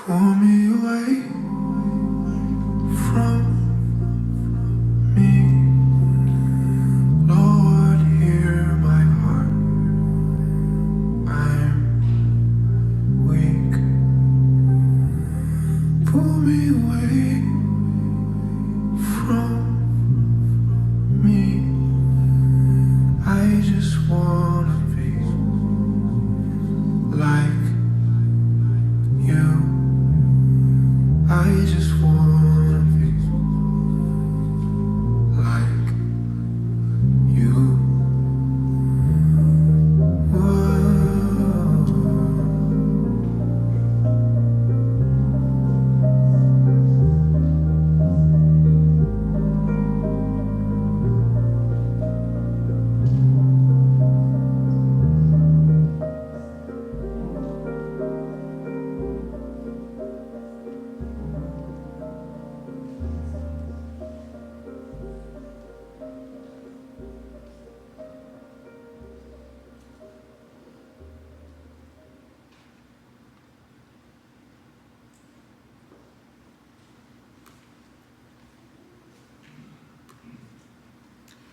Pull me away from me, Lord, hear my heart. I'm weak. Pull me away from me. I just wanna be like you. I just wanna be like you. Whoa.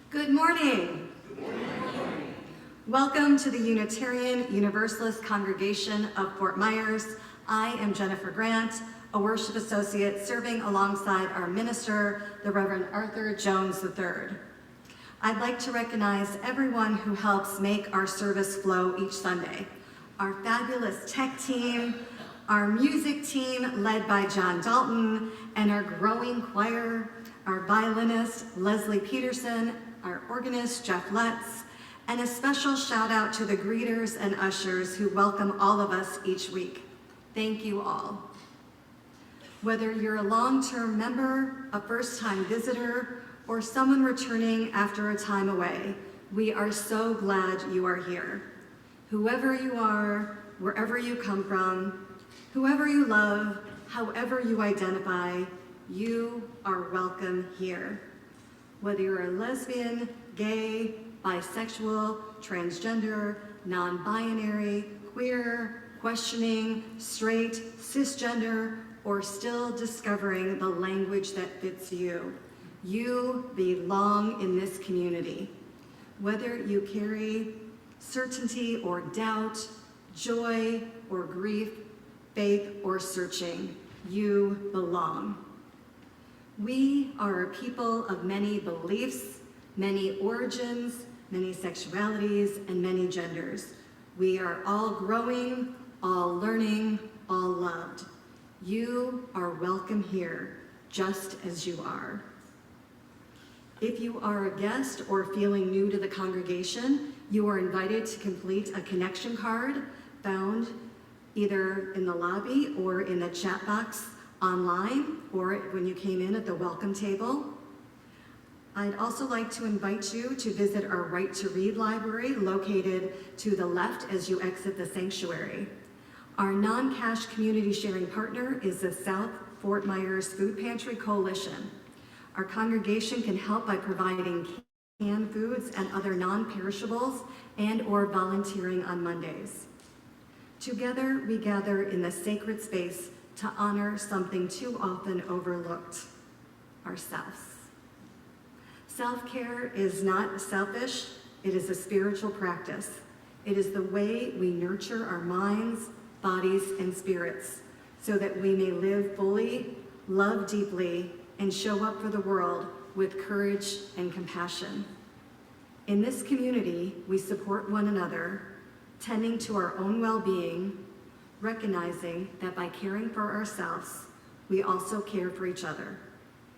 Good morning. Good morning. Welcome to the Unitarian Universalist Congregation of Fort Myers. I am Jennifer Grant, a worship associate serving alongside our minister, the Reverend Arthur Jones III. I'd like to recognize everyone who helps make our service flow each Sunday. Our fabulous tech team, our music team led by John Dalton, and our growing choir, our violinist, Leslie Peterson, our organist, Jeff Letts, and a special shout out to the greeters and ushers who welcome all of us each week. Thank you all. Whether you're a long-term member, a first-time visitor, or someone returning after a time away, we are so glad you are here. Whoever you are, wherever you come from, whoever you love, however you identify, you are welcome here. Whether you're a lesbian, gay, bisexual, transgender, non-binary, queer, questioning, straight, cisgender, or still discovering the language that fits you, you belong in this community. Whether you carry certainty or doubt, joy or grief, faith or searching, you belong. We are a people of many beliefs, many origins, many sexualities, and many genders. We are all growing, all learning, all loved. You are welcome here, just as you are. If you are a guest or feeling new to the congregation, you are invited to complete a connection card found either in the lobby or in the chat box online, or when you came in at the welcome table. I'd also like to invite you to visit our Right to Read library located to the left as you exit the sanctuary. Our non-cash community sharing partner is the South Fort Myers Food Pantry Coalition. Our congregation can help by providing canned foods and other non-perishables and/or volunteering on Mondays. Together, we gather in the sacred space to honor something too often overlooked, ourselves. Self-care is not selfish, it is a spiritual practice. It is the way we nurture our minds, bodies, and spirits so that we may live fully, love deeply, and show up for the world with courage and compassion. In this community, we support one another, tending to our own well-being, recognizing that by caring for ourselves, we also care for each other.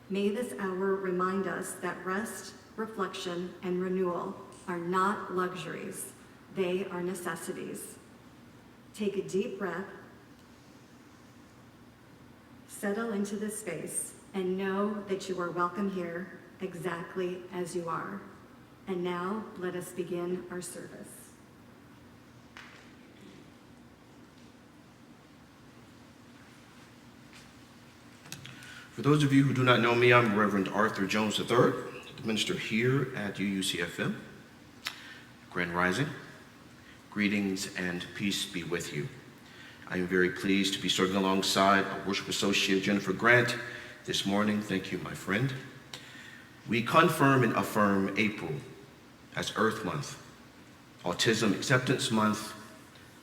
May this hour remind us that rest, reflection, and renewal are not luxuries, they are necessities. Take a deep breath, settle into this space, and know that you are welcome here exactly as you are. And now, let us begin our service. For those of you who do not know me, I'm Reverend Arthur Jones III, the minister here at UUCFM. Grand Rising, greetings and peace be with you. I am very pleased to be serving alongside our worship associate, Jennifer Grant, this morning. Thank you, my friend. We confirm and affirm April as Earth Month, Autism Acceptance Month,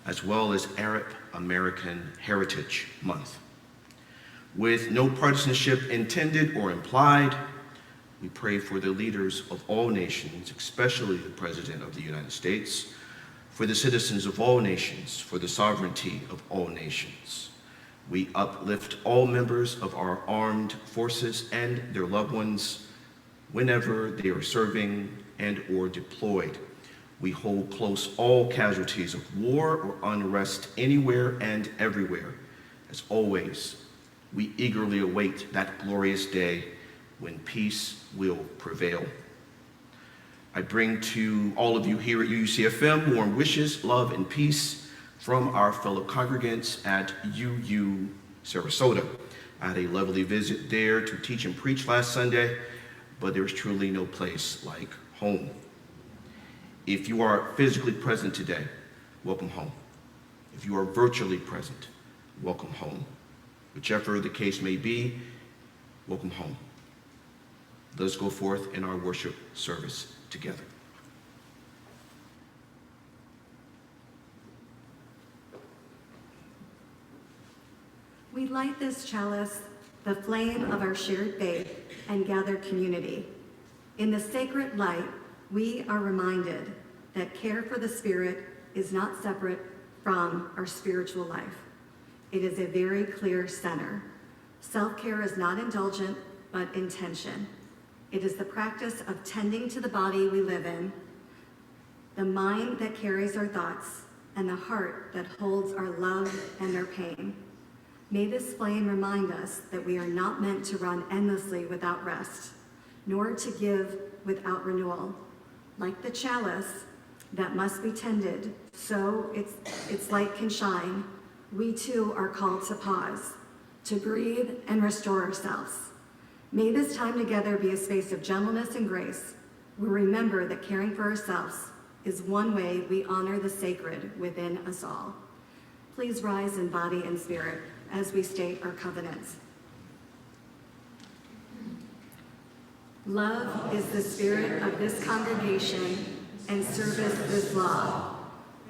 as well as Arab American Heritage Month. With no partisanship intended or implied, we pray for the leaders of all nations, especially the President of the United States, for the citizens of all nations, for the sovereignty of all nations. We uplift all members of our armed forces and their loved ones whenever they are serving and or deployed. We hold close all casualties of war or unrest anywhere and everywhere. As always, we eagerly await that glorious day when peace will prevail. I bring to all of you here at UUCFM warm wishes, love, and peace from our fellow congregants at UU Sarasota. I had a lovely visit there to teach and preach last Sunday, but there's truly no place like home. If you are physically present today, welcome home. If you are virtually present, welcome home. Whichever the case may be, welcome home. Let us go forth in our worship service together. We light this chalice, the flame of our shared faith and gathered community. In the sacred light, we are reminded that care for the spirit is not separate from our spiritual life. It is a very clear center. Self-care is not indulgent, but intention. It is the practice of tending to the body we live in, the mind that carries our thoughts, and the heart that holds our love and our pain. May this flame remind us that we are not meant to run endlessly without rest, nor to give without renewal. Like the chalice that must be tended so its light can shine, we too are called to pause, to breathe and restore ourselves. May this time together be a space of gentleness and grace, where we remember that caring for ourselves is one way we honor the sacred within us all. Please rise in body and spirit as we state our covenants. Love is the spirit of this congregation, and service is law.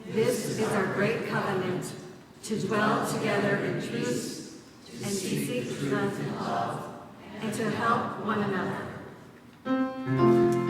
This is our great covenant, to dwell together in truth and to seek truth and love, and to help one another. Thank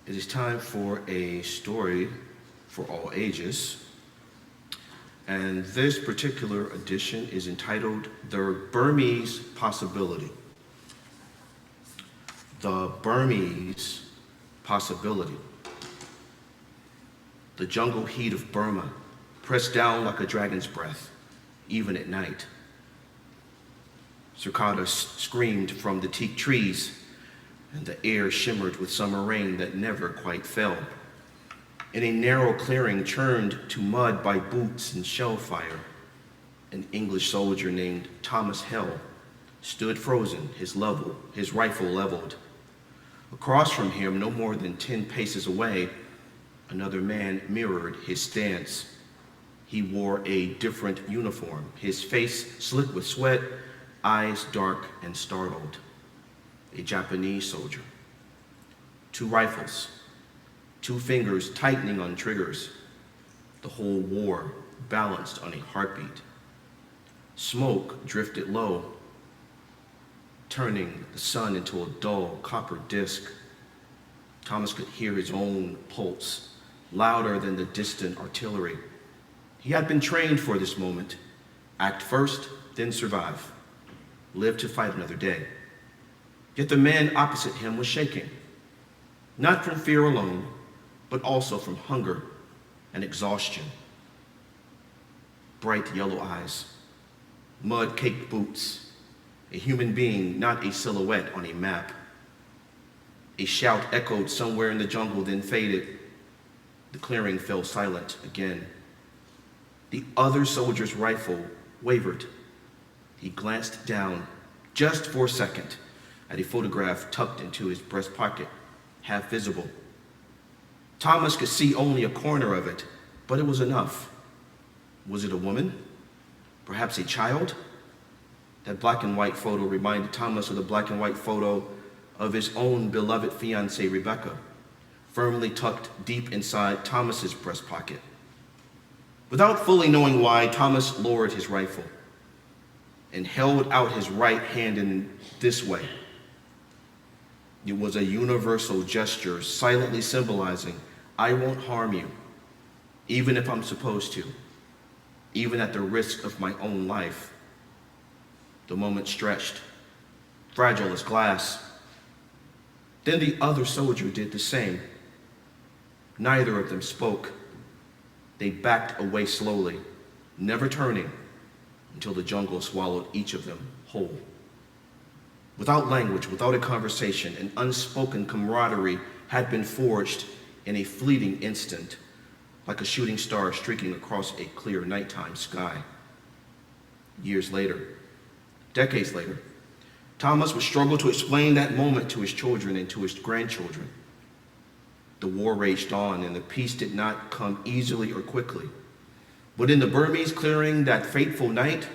It is time for a story for all ages. And this particular edition is entitled The Burmese Possibility. The Burmese Possibility. The jungle heat of Burma pressed down like a dragon's breath, even at night. Cicadas screamed from the teak trees, and the air shimmered with summer rain that never quite fell. In a narrow clearing churned to mud by boots and shell fire, an English soldier named Thomas Selle stood frozen, his rifle leveled. Across from him, no more than 10 paces away, another man mirrored his stance. He wore a different uniform, his face slick with sweat, eyes dark and startled. A Japanese soldier. 2 rifles, 2 fingers tightening on triggers. The whole war balanced on a heartbeat. Smoke drifted low, turning the sun into a dull copper disk. Thomas could hear his own pulse, louder than the distant artillery. He had been trained for this moment. Act first, then survive. Live to fight another day. Yet the man opposite him was shaking, not from fear alone, but also from hunger and exhaustion. Bright yellow eyes, mud-caked boots, a human being, not a silhouette on a map. A shout echoed somewhere in the jungle, then faded. The clearing fell silent again. The other soldier's rifle wavered. He glanced down, just for a second, at a photograph tucked into his breast pocket, half visible. Thomas could see only a corner of it, but it was enough. Was it a woman? Perhaps a child? That black and white photo reminded Thomas of the black and white photo of his own beloved fiancée, Rebecca, firmly tucked deep inside Thomas's breast pocket. Without fully knowing why, Thomas lowered his rifle and held out his right hand in this way. It was a universal gesture, silently symbolizing, I won't harm you, even if I'm supposed to, even at the risk of my own life. The moment stretched, fragile as glass. Then the other soldier did the same. Neither of them spoke. They backed away slowly, never turning until the jungle swallowed each of them whole. Without language, without a conversation, an unspoken camaraderie had been forged in a fleeting instant, like a shooting star streaking across a clear nighttime sky. Years later, decades later, Thomas would struggle to explain that moment to his children and to his grandchildren. The war raged on, and the peace did not come easily or quickly. But in the Burmese clearing that fateful night,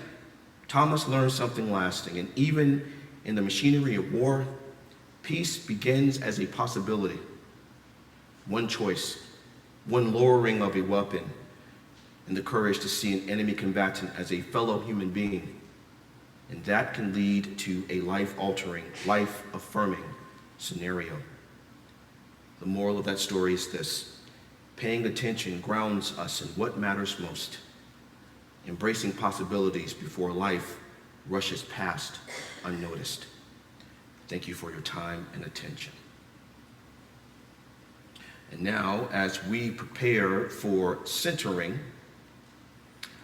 Thomas learned something lasting, and even in the machinery of war, peace begins as a possibility. One choice, one lowering of a weapon, and the courage to see an enemy combatant as a fellow human being. And that can lead to a life-altering, life-affirming scenario. The moral of that story is this: paying attention grounds us in what matters most, embracing possibilities before life rushes past unnoticed. Thank you for your time and attention. And now, as we prepare for centering,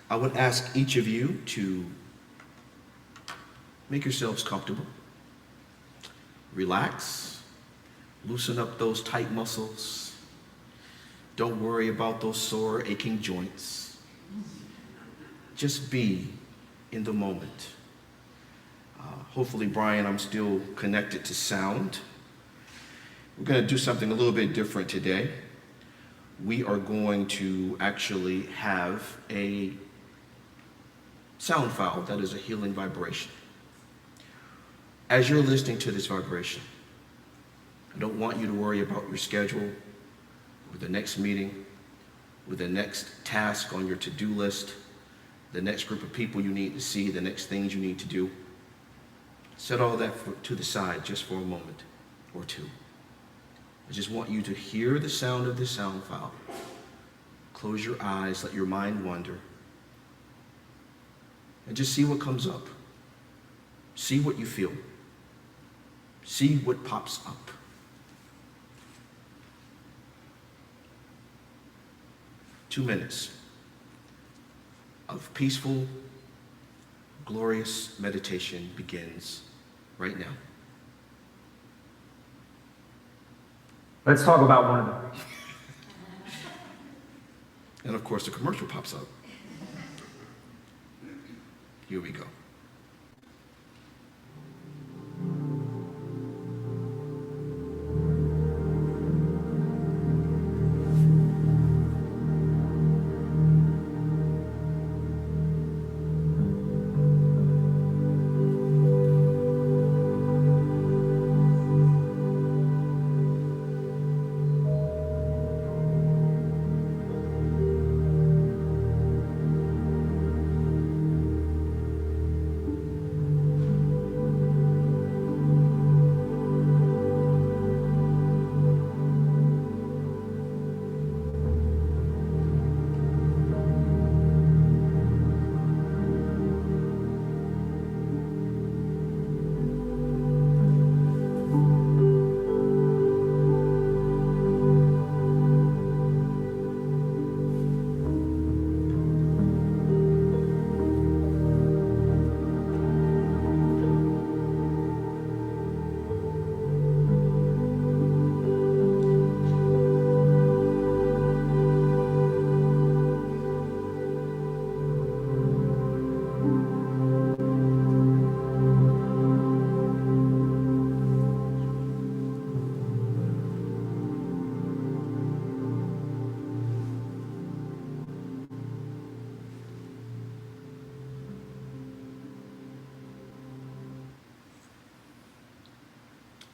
I would ask each of you to make yourselves comfortable, relax, loosen up those tight muscles. Don't worry about those sore, aching joints. Just be in the moment. Hopefully, Brian, I'm still connected to sound. We're going to do something a little bit different today. We are going to actually have a sound file that is a healing vibration. As you're listening to this vibration, I don't want you to worry about your schedule, or the next meeting, or the next task on your to-do list, the next group of people you need to see, the next things you need to do. Set all that to the side just for a moment or two. I just want you to hear the sound of this sound file. Close your eyes, let your mind wander, and just see what comes up. See what you feel. See what pops up. Two minutes of peaceful, glorious meditation begins right now. Let's talk about one of them. And of course, the commercial pops up. Here we go.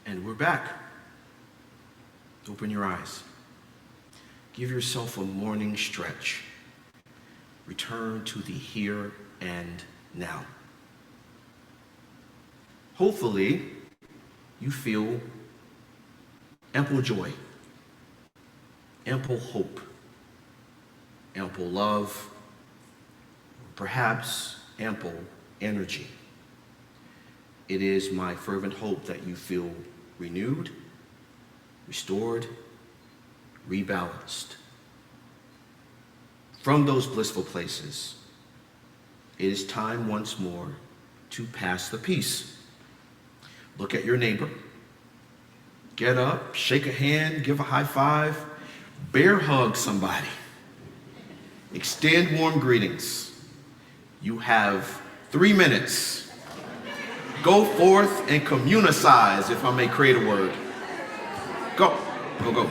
And we're back. Open your eyes. Give yourself a morning stretch. Return to the here and now. Hopefully, you feel ample joy, ample hope, ample love, perhaps ample energy. It is my fervent hope that you feel renewed, restored, rebalanced. From those blissful places, it is time once more to pass the peace. Look at your neighbor. Get up, shake a hand, give a high five, bear hug somebody. Extend warm greetings. You have 3 minutes. Go forth and communicize, if I may create a word. Go, go, go.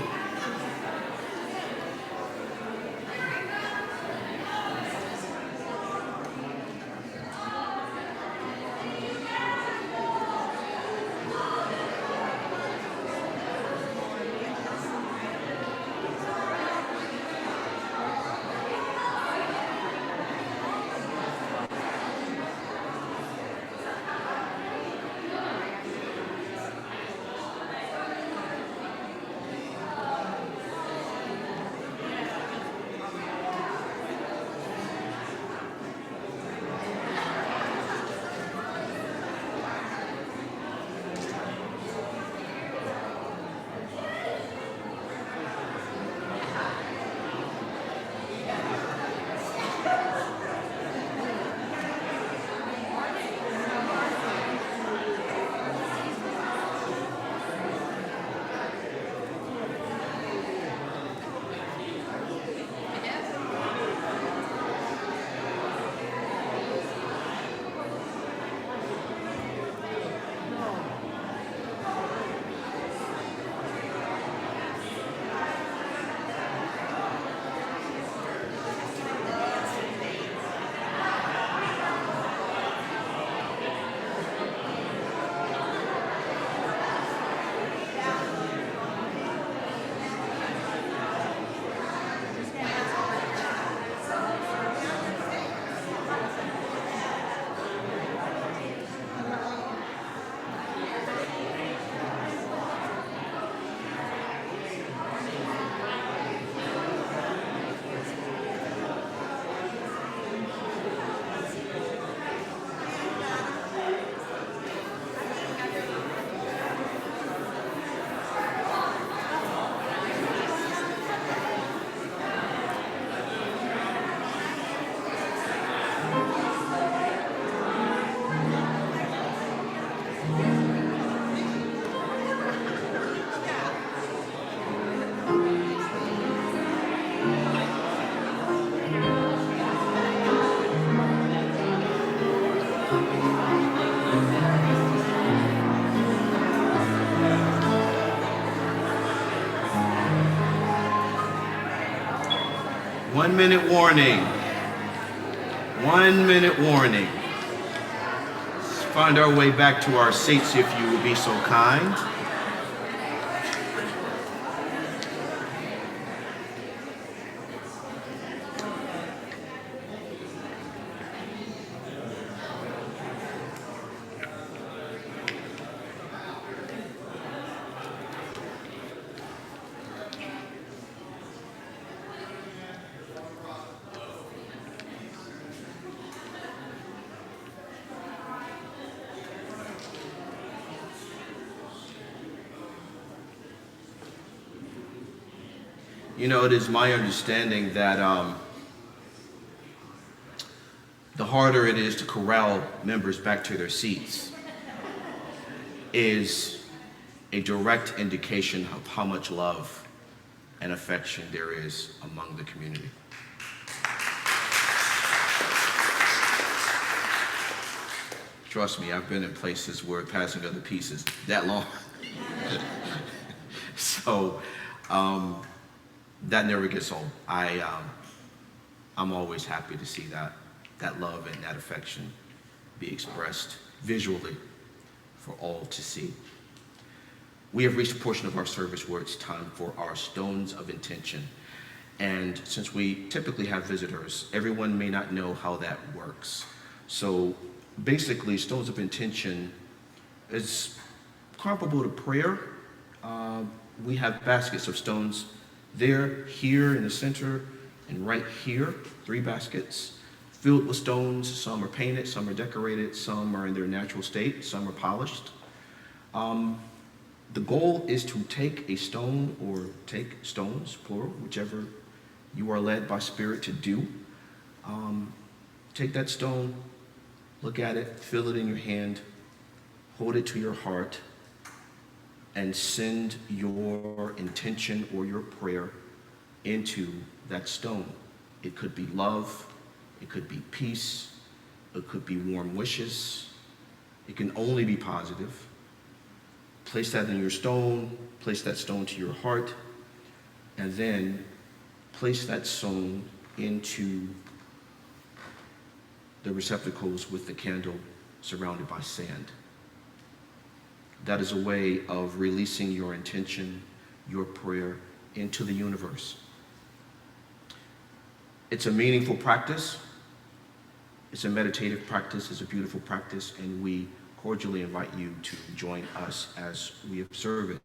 1 minute warning. 1 minute warning. Let's find our way back to our seats if you would be so kind. You know, it is my understanding that the harder it is to corral members back to their seats is a direct indication of how much love and affection there is among the community. Trust me, I've been in places where passing of the peace is that long. So, that never gets old. I'm always happy to see that love and that affection be expressed visually for all to see. We have reached a portion of our service where it's time for our stones of intention. And since we typically have visitors, everyone may not know how that works. So basically, stones of intention is comparable to prayer. We have baskets of stones there, here in the center, and right here, 3 baskets filled with stones. Some are painted, some are decorated, some are in their natural state, some are polished. The goal is to take a stone or take stones, plural, whichever you are led by Spirit to do. Take that stone, look at it, feel it in your hand, hold it to your heart, and send your intention or your prayer into that stone. It could be love, it could be peace, it could be warm wishes. It can only be positive. Place that in your stone, place that stone to your heart, and then place that stone into the receptacles with the candle surrounded by sand. That is a way of releasing your intention, your prayer into the universe. It's a meaningful practice. It's a meditative practice. It's a beautiful practice, and we cordially invite you to join us as we observe it.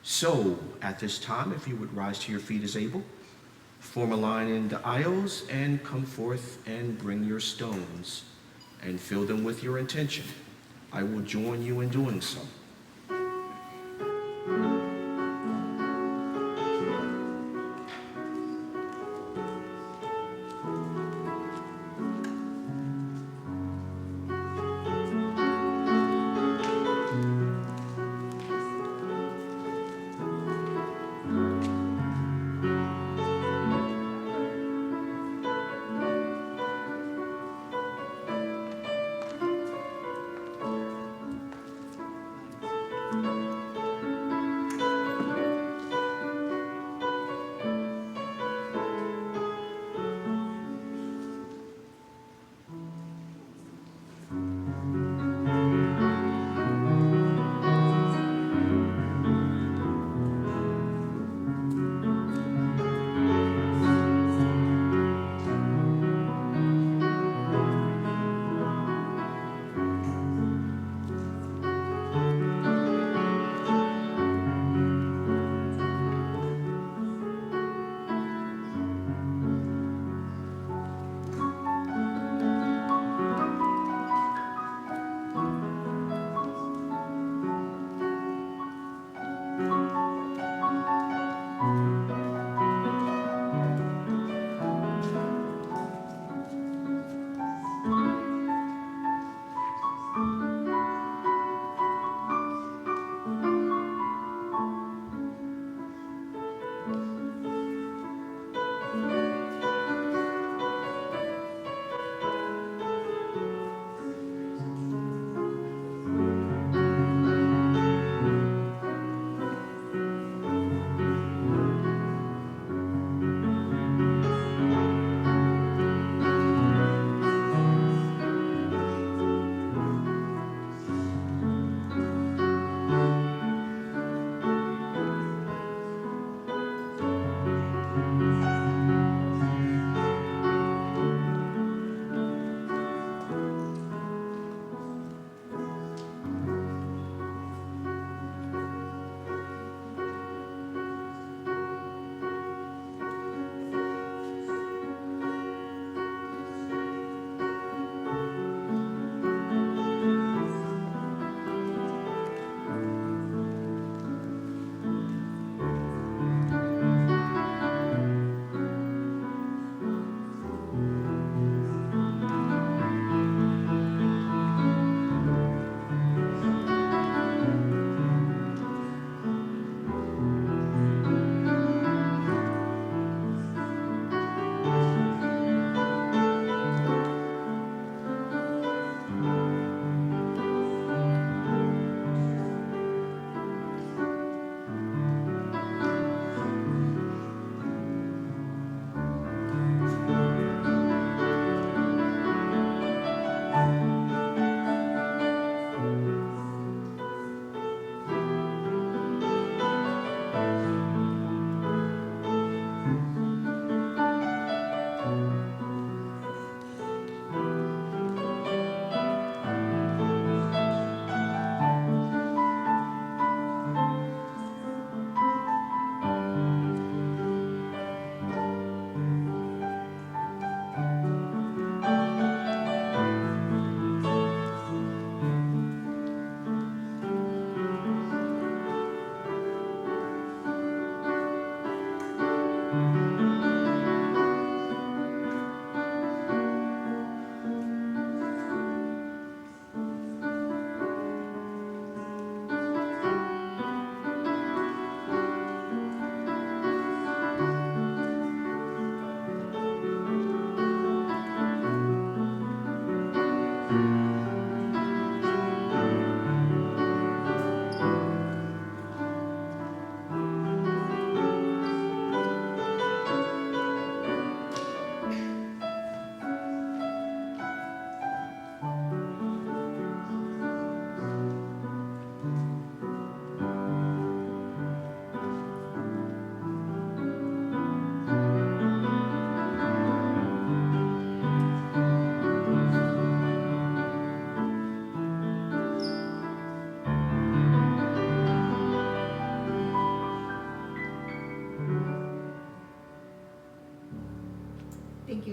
So, at this time, if you would rise to your feet as able, form a line in the aisles and come forth and bring your stones and fill them with your intention. I will join you in doing so.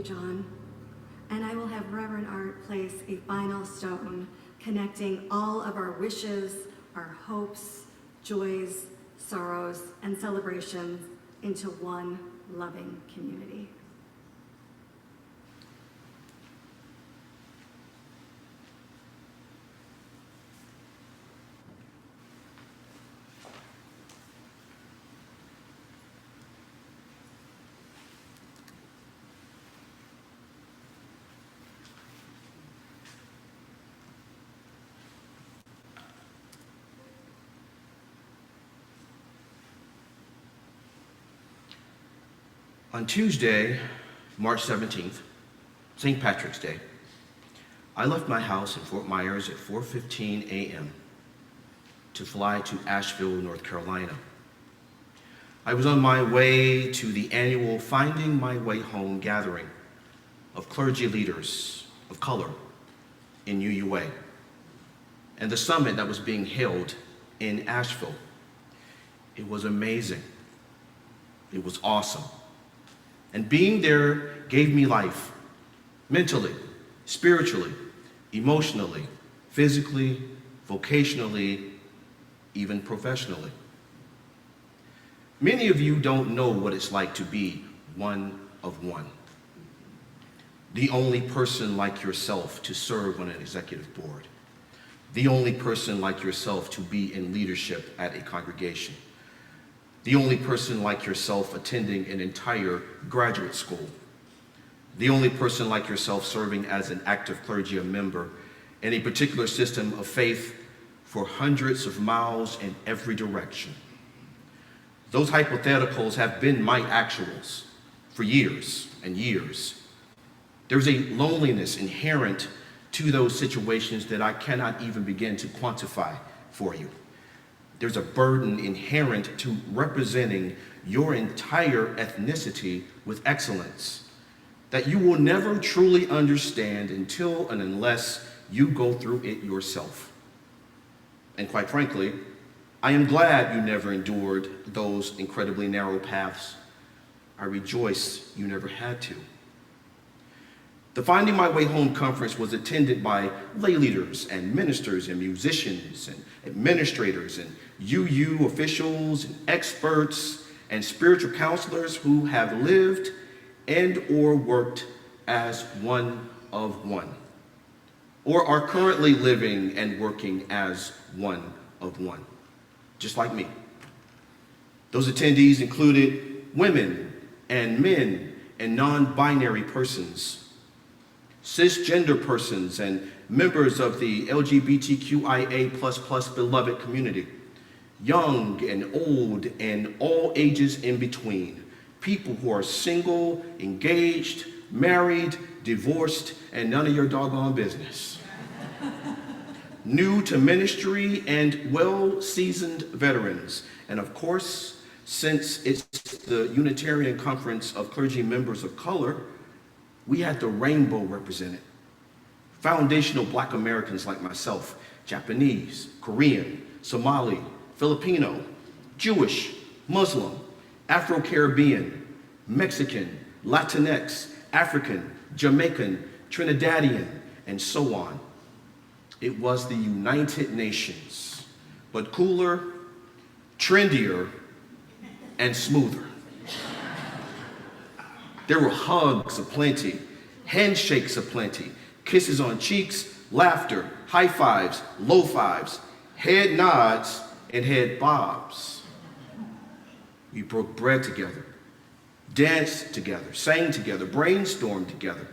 John. And I will have Reverend Art place a final stone connecting all of our wishes, our hopes, joys, sorrows, and celebrations into one loving community. On Tuesday, March 17th, St. Patrick's Day, I left my house in Fort Myers at 4:15 a.m. to fly to Asheville, North Carolina. I was on my way to the annual Finding My Way Home gathering of clergy leaders of color in UUA, and the summit that was being held in Asheville. It was amazing. It was awesome. And being there gave me life, mentally, spiritually, emotionally, physically, vocationally, even professionally. Many of you don't know what it's like to be one of one. The only person like yourself to serve on an executive board. The only person like yourself to be in leadership at a congregation. The only person like yourself attending an entire graduate school. The only person like yourself serving as an active clergy member in a particular system of faith for hundreds of miles in every direction. Those hypotheticals have been my actuals for years and years. There's a loneliness inherent to those situations that I cannot even begin to quantify for you. There's a burden inherent to representing your entire ethnicity with excellence that you will never truly understand until and unless you go through it yourself. And quite frankly, I am glad you never endured those incredibly narrow paths. I rejoice you never had to. The Finding My Way Home conference was attended by lay leaders and ministers and musicians and administrators and UU officials and experts and spiritual counselors who have lived and or worked as one of one, or are currently living and working as one of one, just like me. Those attendees included women and men and non-binary persons, cisgender persons and members of the LGBTQIA++ beloved community, young and old and all ages in between, people who are single, engaged, married, divorced, and none of your doggone business. New to ministry and well-seasoned veterans, and of course, since it's the Unitarian Conference of Clergy Members of Color, we had the rainbow represented. Foundational Black Americans like myself, Japanese, Korean, Somali, Filipino, Jewish, Muslim, Afro-Caribbean, Mexican, Latinx, African, Jamaican, Trinidadian, and so on. It was the United Nations, but cooler, trendier, and smoother. There were hugs aplenty, handshakes aplenty, kisses on cheeks, laughter, high fives, low fives, head nods, and head bobs. We broke bread together, danced together, sang together, brainstormed together.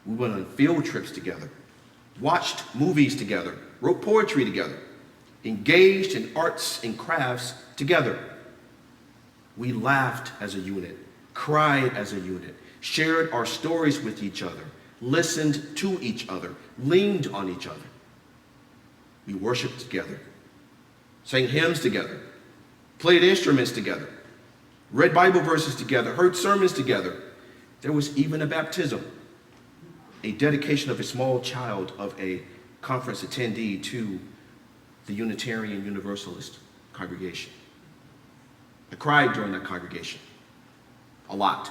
We went on field trips together, watched movies together, wrote poetry together, engaged in arts and crafts together. We laughed as a unit, cried as a unit, shared our stories with each other, listened to each other, leaned on each other. We worshiped together, sang hymns together, played instruments together, read Bible verses together, heard sermons together. There was even a baptism, a dedication of a small child of a conference attendee to the Unitarian Universalist congregation. I cried during that congregation, a lot.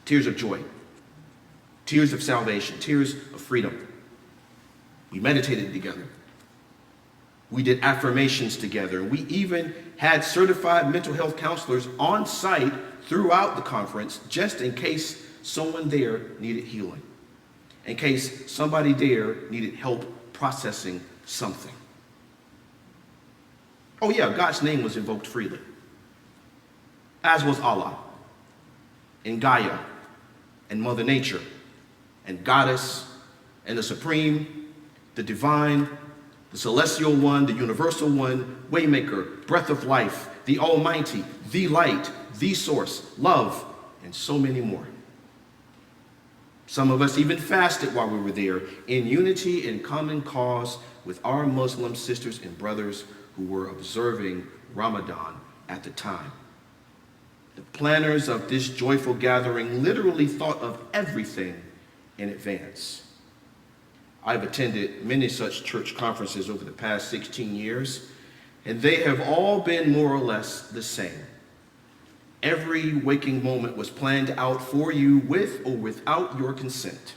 Tears of joy, tears of salvation, tears of freedom. We meditated together. We did affirmations together. We even had certified mental health counselors on site throughout the conference, just in case someone there needed healing, in case somebody there needed help processing something. Oh yeah, God's name was invoked freely, as was Allah, and Gaia, and Mother Nature, and Goddess, and the Supreme, the Divine, the Celestial One, the Universal One, Waymaker, Breath of Life, the Almighty, the Light, the Source, Love, and so many more. Some of us even fasted while we were there, in unity and common cause with our Muslim sisters and brothers who were observing Ramadan at the time. The planners of this joyful gathering literally thought of everything in advance. I've attended many such church conferences over the past 16 years, and they have all been more or less the same. Every waking moment was planned out for you with or without your consent.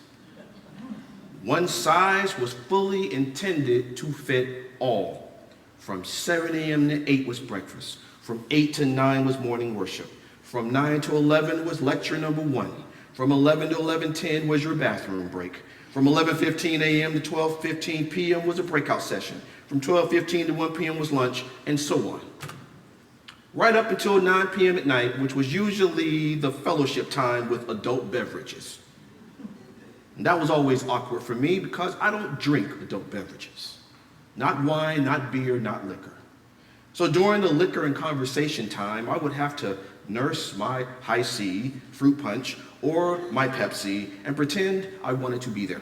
One size was fully intended to fit all. From 7 a.m. to 8 was breakfast. From 8 to 9 was morning worship. From 9 to 11 was lecture number 1. From 11 to 11:10 was your bathroom break. From 11:15 a.m. to 12:15 p.m. was a breakout session. From 12:15 to 1 p.m. was lunch, and so on. Right up until 9 p.m. at night, which was usually the fellowship time with adult beverages. And that was always awkward for me because I don't drink adult beverages. Not wine, not beer, not liquor. So during the liquor and conversation time, I would have to nurse my high C, fruit punch, or my Pepsi and pretend I wanted to be there.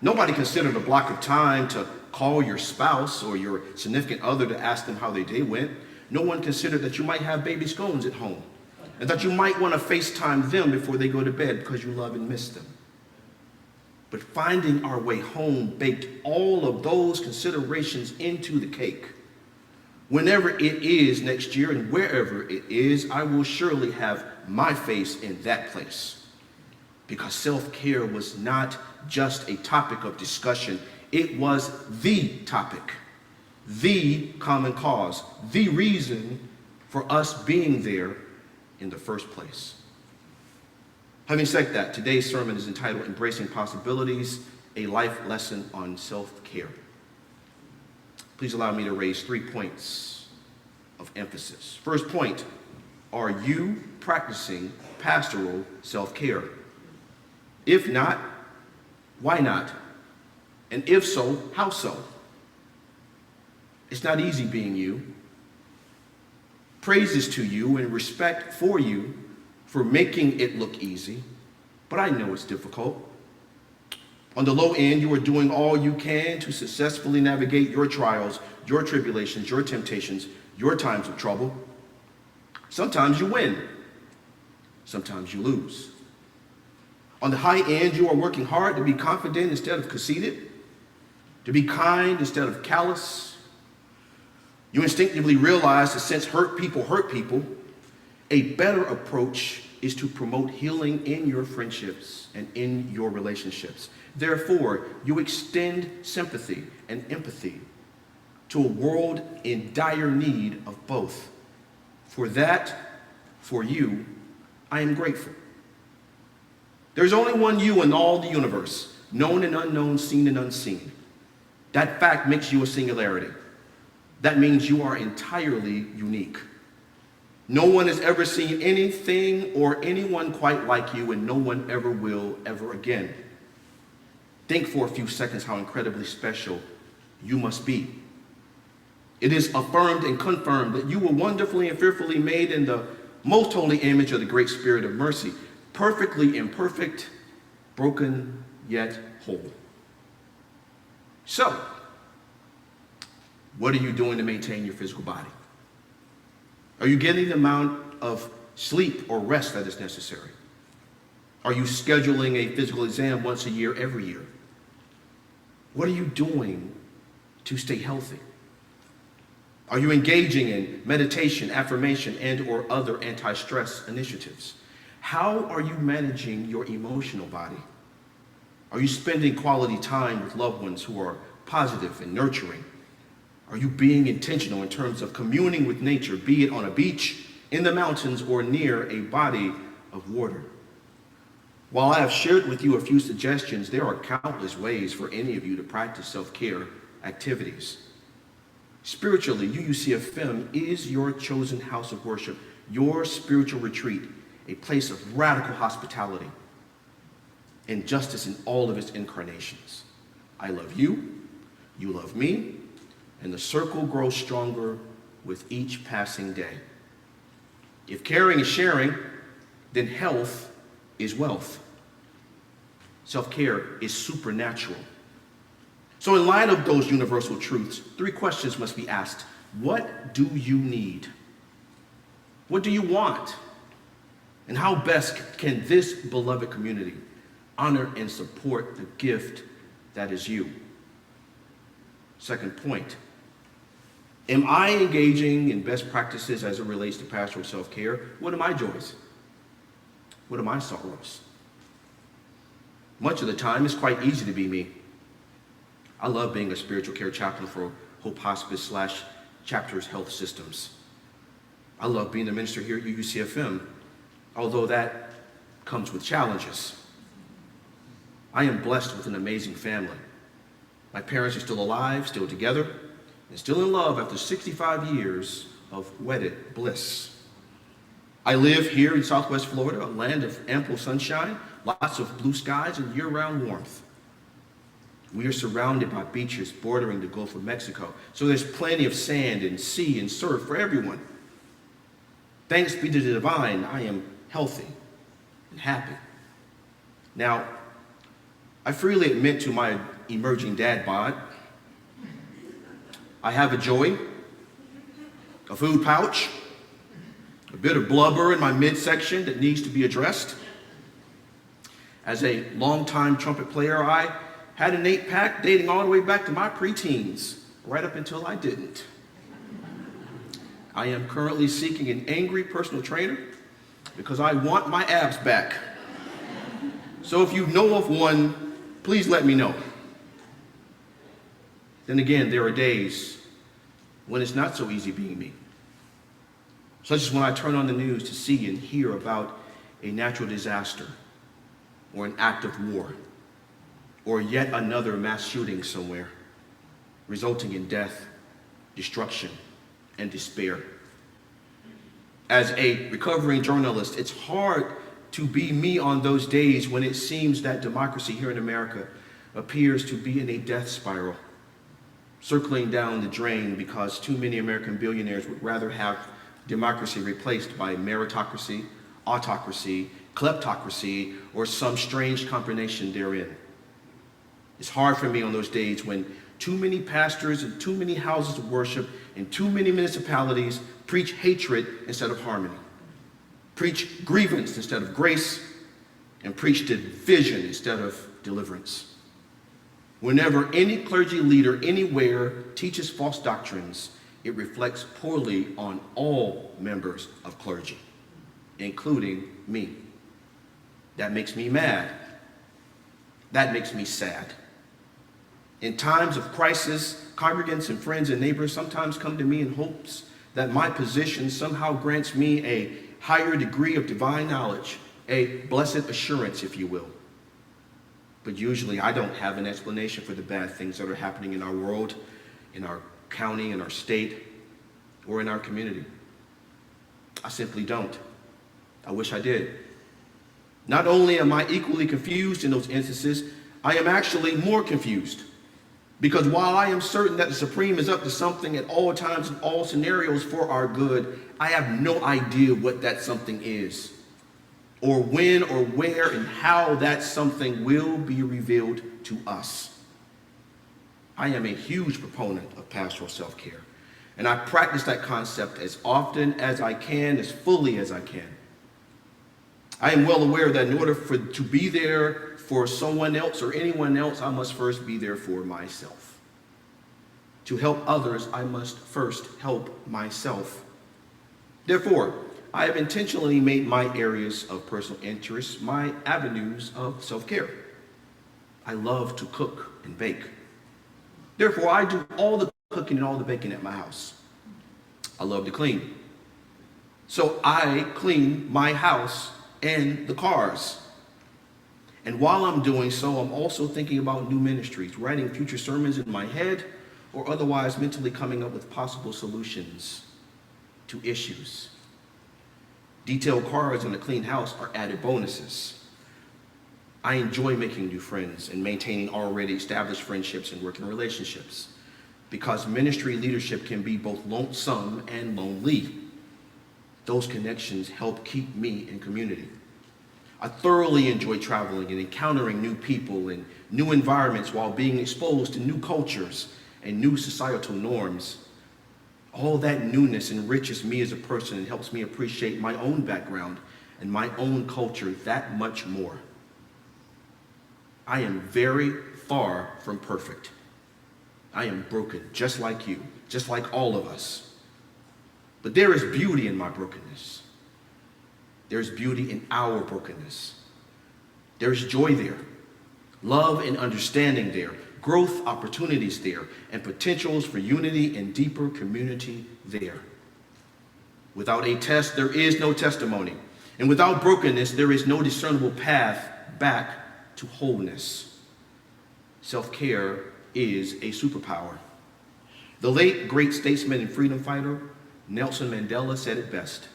Nobody considered a block of time to call your spouse or your significant other to ask them how their day went. No one considered that you might have baby scones at home and that you might want to FaceTime them before they go to bed because you love and miss them. But finding our way home baked all of those considerations into the cake. Whenever it is next year and wherever it is, I will surely have my face in that place. Because self-care was not just a topic of discussion, it was the topic, the common cause, the reason for us being there in the first place. Having said that, today's sermon is entitled Embracing Possibilities, a Life Lesson on Self-Care. Please allow me to raise 3 points of emphasis. First point, are you practicing pastoral self-care? If not, why not? And if so, how so? It's not easy being you. Praises to you and respect for you for making it look easy, but I know it's difficult. On the low end, you are doing all you can to successfully navigate your trials, your tribulations, your temptations, your times of trouble. Sometimes you win. Sometimes you lose. On the high end, you are working hard to be confident instead of conceited, to be kind instead of callous. You instinctively realize that since hurt people, a better approach is to promote healing in your friendships and in your relationships. Therefore, you extend sympathy and empathy to a world in dire need of both. For that, for you, I am grateful. There's only one you in all the universe, known and unknown, seen and unseen. That fact makes you a singularity. That means you are entirely unique. No one has ever seen anything or anyone quite like you, and no one ever will ever again. Think for a few seconds how incredibly special you must be. It is affirmed and confirmed that you were wonderfully and fearfully made in the most holy image of the great Spirit of mercy, perfectly imperfect, broken yet whole. So, what are you doing to maintain your physical body? Are you getting the amount of sleep or rest that is necessary? Are you scheduling a physical exam once a year, every year? What are you doing to stay healthy? Are you engaging in meditation, affirmation, and or other anti-stress initiatives? How are you managing your emotional body? Are you spending quality time with loved ones who are positive and nurturing? Are you being intentional in terms of communing with nature, be it on a beach, in the mountains, or near a body of water? While I have shared with you a few suggestions, there are countless ways for any of you to practice self-care activities. Spiritually, UUCFM is your chosen house of worship, your spiritual retreat, a place of radical hospitality and justice in all of its incarnations. I love you, you love me, and the circle grows stronger with each passing day. If caring is sharing, then health is wealth. Self-care is supernatural. So in light of those universal truths, 3 questions must be asked. What do you need? What do you want? And how best can this beloved community honor and support the gift that is you? Second point, am I engaging in best practices as it relates to pastoral self-care? What are my joys? What are my sorrows? Much of the time, it's quite easy to be me. I love being a spiritual care chaplain for Hope Hospice / Chapters Health Systems. I love being the minister here at UUCFM, although that comes with challenges. I am blessed with an amazing family. My parents are still alive, still together, and still in love after 65 years of wedded bliss. I live here in Southwest Florida, a land of ample sunshine, lots of blue skies, and year-round warmth. We are surrounded by beaches bordering the Gulf of Mexico, so there's plenty of sand and sea and surf for everyone. Thanks be to the divine, I am healthy and happy. Now, I freely admit to my emerging dad bod. I have a joy, a food pouch, a bit of blubber in my midsection that needs to be addressed. As a longtime trumpet player, I had an 8-pack dating all the way back to my preteens, right up until I didn't. I am currently seeking an angry personal trainer because I want my abs back. So if you know of one, please let me know. Then again, there are days when it's not so easy being me. Such as when I turn on the news to see and hear about a natural disaster or an act of war or yet another mass shooting somewhere, resulting in death, destruction, and despair. As a recovering journalist, it's hard to be me on those days when it seems that democracy here in America appears to be in a death spiral, circling down the drain because too many American billionaires would rather have democracy replaced by meritocracy, autocracy, kleptocracy, or some strange combination therein. It's hard for me on those days when too many pastors and too many houses of worship and too many municipalities preach hatred instead of harmony, preach grievance instead of grace, and preach division instead of deliverance. Whenever any clergy leader anywhere teaches false doctrines, it reflects poorly on all members of clergy, including me. That makes me mad. That makes me sad. In times of crisis, congregants and friends and neighbors sometimes come to me in hopes that my position somehow grants me a higher degree of divine knowledge, a blessed assurance, if you will. But usually I don't have an explanation for the bad things that are happening in our world, in our county, in our state, or in our community. I simply don't. I wish I did. Not only am I equally confused in those instances, I am actually more confused. Because while I am certain that the Supreme is up to something at all times in all scenarios for our good, I have no idea what that something is, or when or where and how that something will be revealed to us. I am a huge proponent of pastoral self-care, and I practice that concept as often as I can, as fully as I can. I am well aware that in order to be there for someone else or anyone else, I must first be there for myself. To help others, I must first help myself. Therefore, I have intentionally made my areas of personal interest my avenues of self-care. I love to cook and bake. Therefore, I do all the cooking and all the baking at my house. I love to clean. So I clean my house and the cars. And while I'm doing so, I'm also thinking about new ministries, writing future sermons in my head, or otherwise mentally coming up with possible solutions to issues. Detailed cars and a clean house are added bonuses. I enjoy making new friends and maintaining already established friendships and working relationships, because ministry leadership can be both lonesome and lonely. Those connections help keep me in community. I thoroughly enjoy traveling and encountering new people and new environments while being exposed to new cultures and new societal norms. All that newness enriches me as a person and helps me appreciate my own background and my own culture that much more. I am very far from perfect. I am broken, just like you, just like all of us. But there is beauty in my brokenness. There's beauty in our brokenness. There's joy there, love and understanding there, growth opportunities there, and potentials for unity and deeper community there. Without a test, there is no testimony. And without brokenness, there is no discernible path back to wholeness. Self-care is a superpower. The late great statesman and freedom fighter, Nelson Mandela, said it best: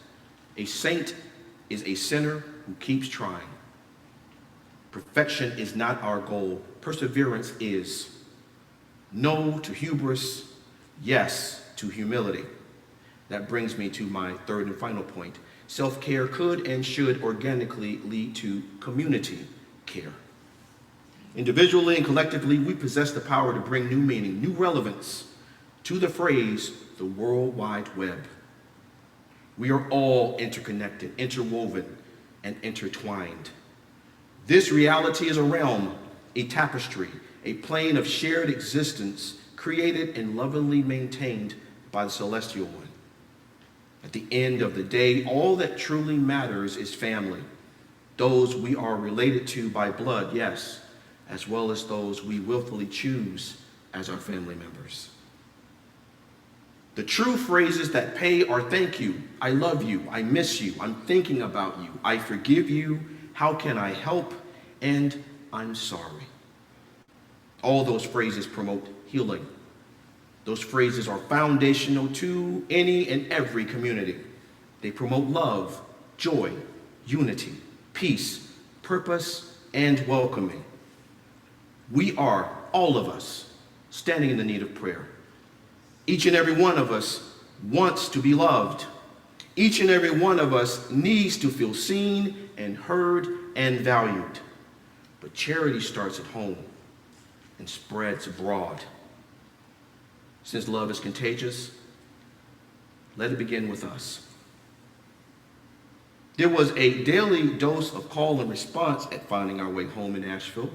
a saint is a sinner who keeps trying. Perfection is not our goal. Perseverance is. No to hubris, yes to humility. That brings me to my third and final point. Self-care could and should organically lead to community care. Individually and collectively, we possess the power to bring new meaning, new relevance to the phrase, the World Wide Web. We are all interconnected, interwoven, and intertwined. This reality is a realm, a tapestry, a plane of shared existence created and lovingly maintained by the Celestial One. At the end of the day, all that truly matters is family. Those we are related to by blood, yes, as well as those we willfully choose as our family members. The true phrases that pay are thank you, I love you, I miss you, I'm thinking about you, I forgive you, how can I help, and I'm sorry. All those phrases promote healing. Those phrases are foundational to any and every community. They promote love, joy, unity, peace, purpose, and welcoming. We are, all of us, standing in the need of prayer. Each and every one of us wants to be loved. Each and every one of us needs to feel seen and heard and valued. But charity starts at home and spreads abroad. Since love is contagious, let it begin with us. There was a daily dose of call and response at Finding Our Way Home in Asheville.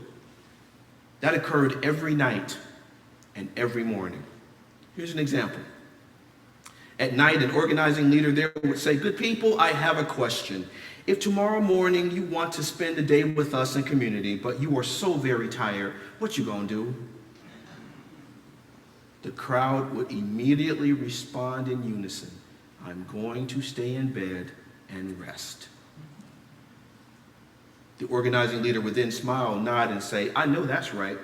That occurred every night and every morning. Here's an example. At night, an organizing leader there would say, good people, I have a question. If tomorrow morning you want to spend the day with us in community, but you are so very tired, what you gonna do? The crowd would immediately respond in unison, I'm going to stay in bed and rest. The organizing leader would then smile, nod, and say, I know that's right.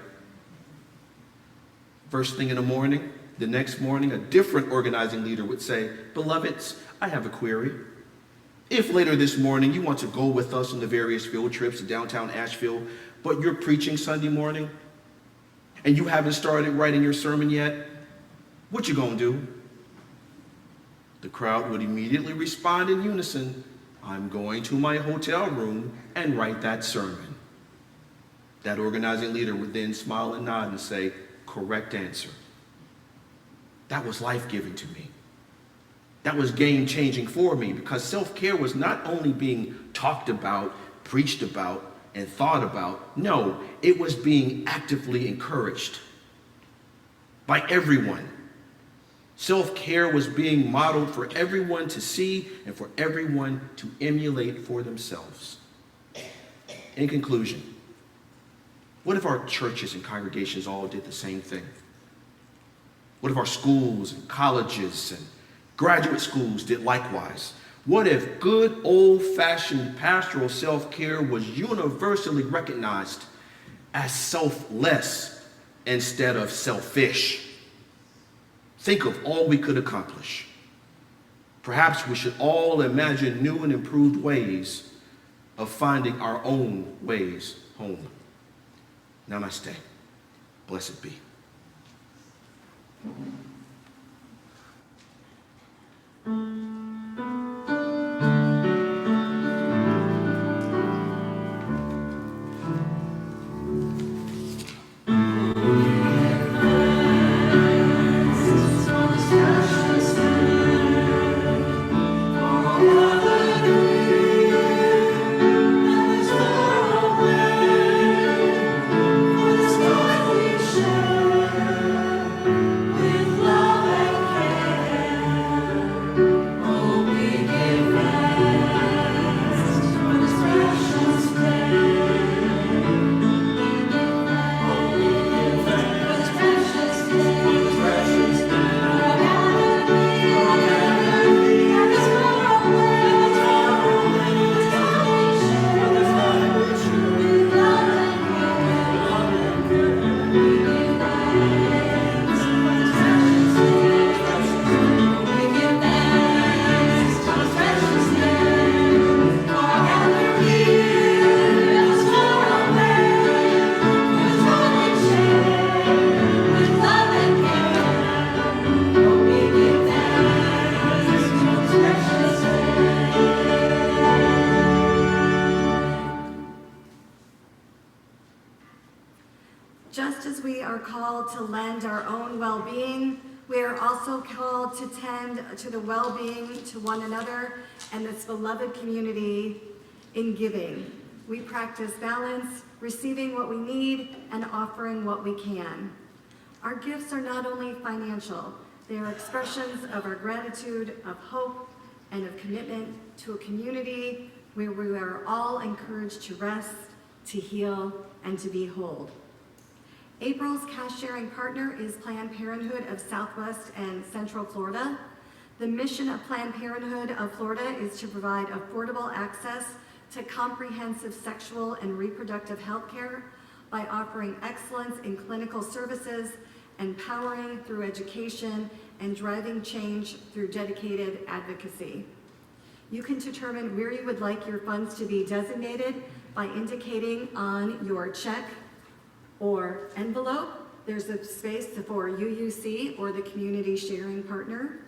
First thing in the morning, the next morning, a different organizing leader would say, beloveds, I have a query. If later this morning you want to go with us on the various field trips to downtown Asheville, but you're preaching Sunday morning, and you haven't started writing your sermon yet, what you gonna do? The crowd would immediately respond in unison, I'm going to my hotel room and write that sermon. That organizing leader would then smile and nod and say, correct answer. That was life-giving to me. That was game-changing for me, because self-care was not only being talked about, preached about, and thought about. No, it was being actively encouraged by everyone. Self-care was being modeled for everyone to see and for everyone to emulate for themselves. In conclusion, what if our churches and congregations all did the same thing? What if our schools and colleges and graduate schools did likewise? What if good old-fashioned pastoral self-care was universally recognized as selfless instead of selfish? Think of all we could accomplish. Perhaps we should all imagine new and improved ways of finding our own ways home. Namaste. Blessed be. Just as we are called to lend our own well-being, we are also called to tend to the well-being to one another and this beloved community in giving. We practice balance, receiving what we need and offering what we can. Our gifts are not only financial, they are expressions of our gratitude, of hope, and of commitment to a community where we are all encouraged to rest, to heal, and to be whole. April's cash sharing partner is Planned Parenthood of Southwest and Central Florida. The mission of Planned Parenthood of Florida is to provide affordable access to comprehensive sexual and reproductive health care by offering excellence in clinical services, empowering through education, and driving change through dedicated advocacy. You can determine where you would like your funds to be designated by indicating on your check or envelope. There's a space for UUC or the community sharing partner.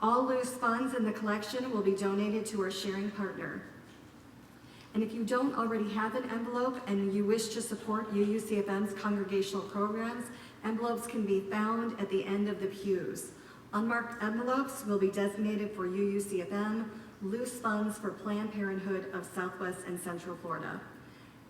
All loose funds in the collection will be donated to our sharing partner. And if you don't already have an envelope and you wish to support UUCFM's congregational programs, envelopes can be found at the end of the pews. Unmarked envelopes will be designated for UUCFM, loose funds for Planned Parenthood of Southwest and Central Florida.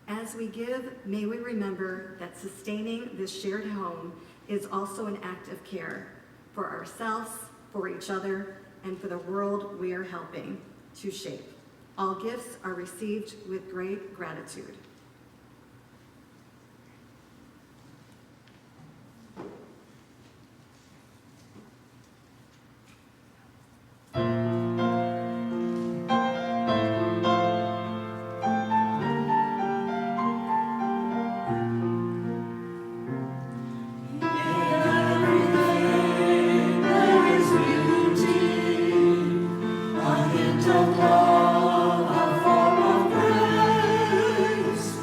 As we give, may we remember that sustaining this shared home is also an act of care for ourselves, for each other, and for the world we are helping to shape. All gifts are received with great gratitude. Of love, a form of grace.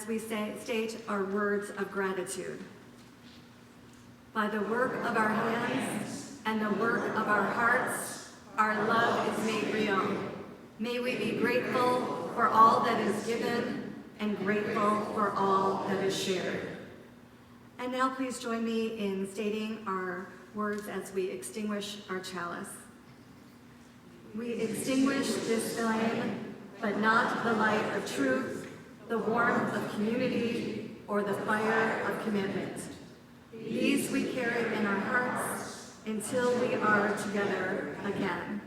as we state our words of gratitude. By the work of our hands and the work of our hearts, our love is made real. May we be grateful for all that is given and grateful for all that is shared. And now please join me in stating our words as we extinguish our chalice. We extinguish this flame, but not the light of truth, the warmth of community, or the fire of commitment. These we carry in our hearts until we are together again.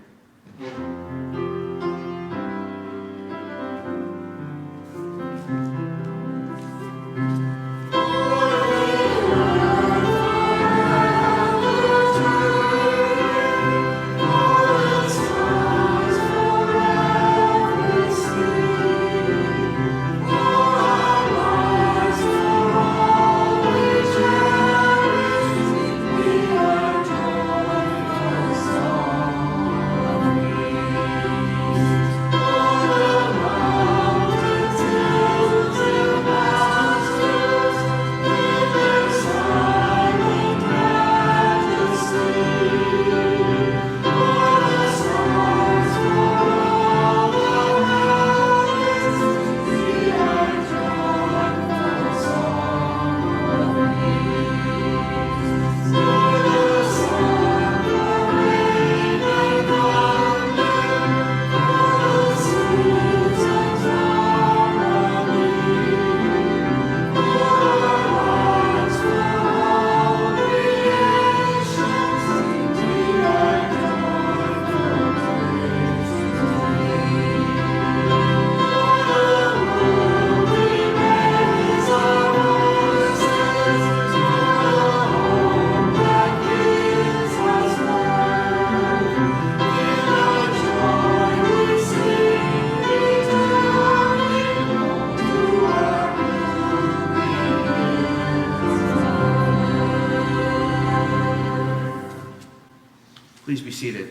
Please be seated.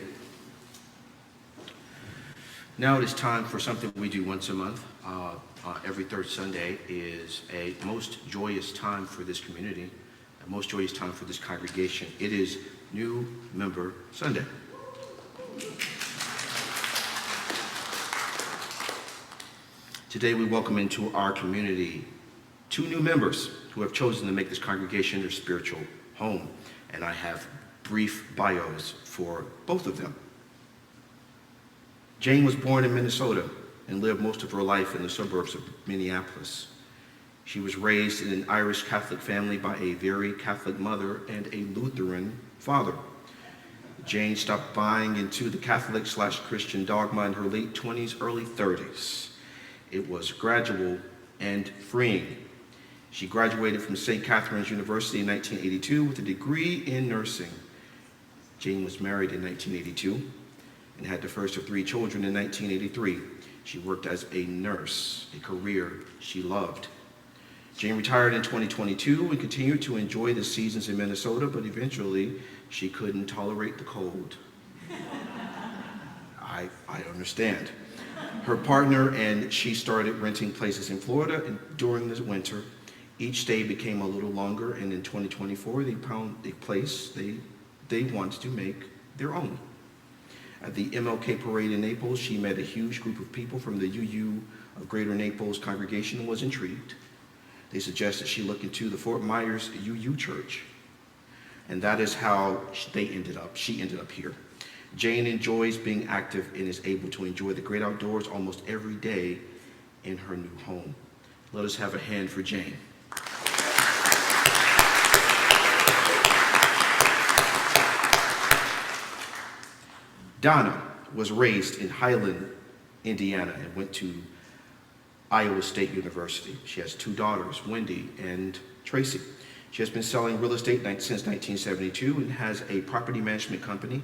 Now it is time for something we do once a month. Every third Sunday is a most joyous time for this community, a most joyous time for this congregation. It is New Member Sunday. Today we welcome into our community 2 new members who have chosen to make this congregation their spiritual home, and I have brief bios for both of them. Jane was born in Minnesota and lived most of her life in the suburbs of Minneapolis. She was raised in an Irish Catholic family by a very Catholic mother and a Lutheran father. Jane stopped buying into the Catholic/Christian dogma in her late 20s, early 30s. It was gradual and freeing. She graduated from St. Catherine's University in 1982 with a degree in nursing. Jane was married in 1982 and had the first of 3 children in 1983. She worked as a nurse, a career she loved. Jane retired in 2022 and continued to enjoy the seasons in Minnesota, but eventually she couldn't tolerate the cold. I understand. Her partner and she started renting places in Florida, and during the winter, each stay became a little longer, and in 2024, they found a place they wanted to make their own. At the MLK parade in Naples, she met a huge group of people from the UU of Greater Naples congregation and was intrigued. They suggested she look into the Fort Myers UU Church. and that is how she ended up here. Jane enjoys being active and is able to enjoy the great outdoors almost every day in her new home. Let us have a hand for Jane. Donna was raised in Highland, Indiana, and went to Iowa State University. She has two daughters, Wendy and Tracy. She has been selling real estate since 1972 and has a property management company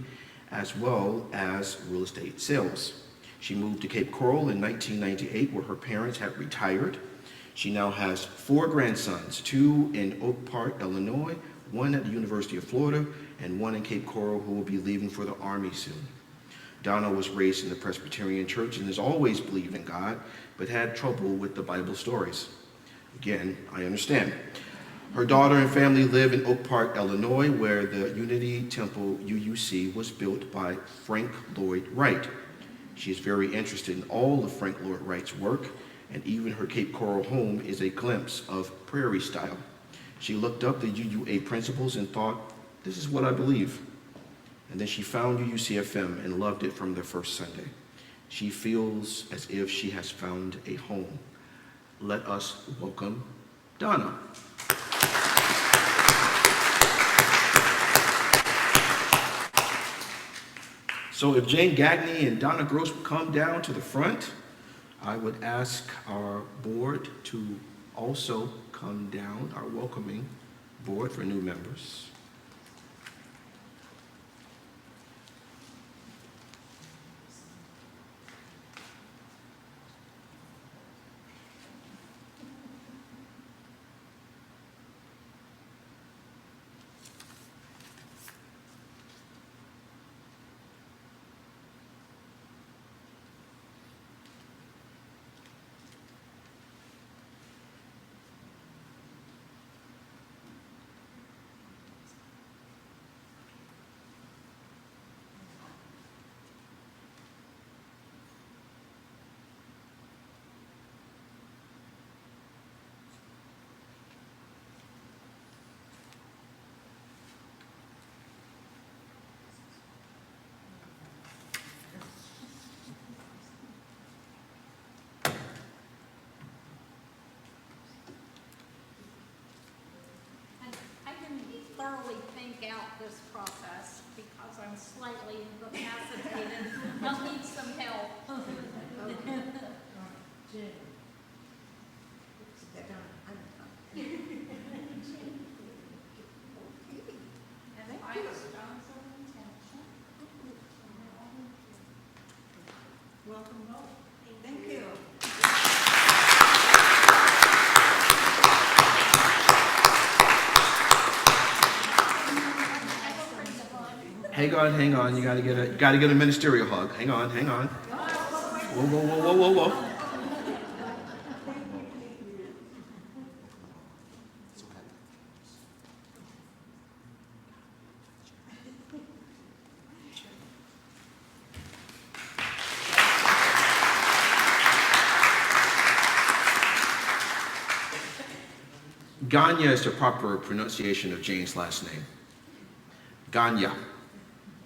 as well as real estate sales. She moved to Cape Coral in 1998, where her parents had retired. She now has 4 grandsons, 2 in Oak Park, Illinois, 1 at the University of Florida, and 1 in Cape Coral who will be leaving for the Army soon. Donna was raised in the Presbyterian Church and has always believed in God, but had trouble with the Bible stories. Again, I understand. Her daughter and family live in Oak Park, Illinois, where the Unity Temple, UUC, was built by Frank Lloyd Wright. She is very interested in all of Frank Lloyd Wright's work, and even her Cape Coral home is a glimpse of prairie style. She looked up the UUA principles and thought, this is what I believe. And then she found UUCFM and loved it from the first Sunday. She feels as if she has found a home. Let us welcome Donna. So if Jane Gagney and Donna Gross would come down to the front, I would ask our board to also come down, our welcoming board for new members. Thoroughly think out this process because I'm slightly incapacitated. I'll need some help. And I stones of intention. Welcome both. Thank you. Hang on. You gotta get a ministerial hug. Hang on. Whoa. Ganya is the proper pronunciation of Jane's last name. Ganya.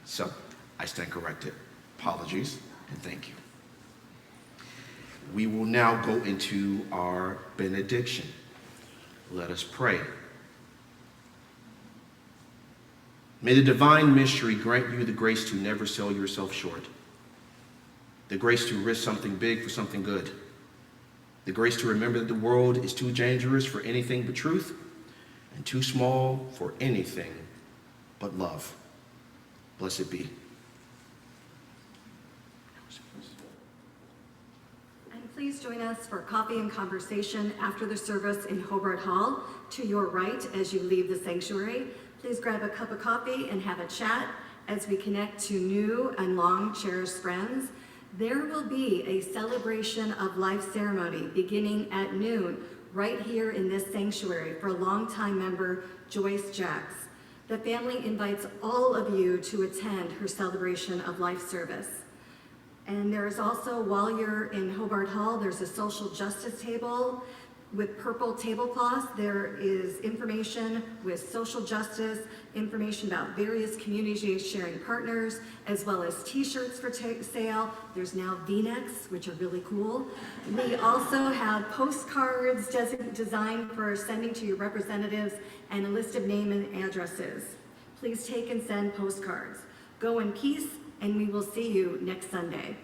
So I stand corrected. Apologies and thank you. We will now go into our benediction. Let us pray. May the divine mystery grant you the grace to never sell yourself short, the grace to risk something big for something good, the grace to remember that the world is too dangerous for anything but truth and too small for anything but love. Blessed be. And please join us for coffee and conversation after the service in Hobart Hall to your right as you leave the sanctuary. Please grab a cup of coffee and have a chat as we connect to new and long cherished friends. There will be a celebration of life ceremony beginning at noon right here in this sanctuary for longtime member Joyce Jacks. The family invites all of you to attend her celebration of life service. And there is also, while you're in Hobart Hall, there's a social justice table With purple tablecloths, there is information with social justice, information about various community sharing partners, as well as t-shirts for sale. There's now V-necks, which are really cool. We also have postcards designed for sending to your representatives and a list of name and addresses. Please take and send postcards. Go in peace, and we will see you next Sunday.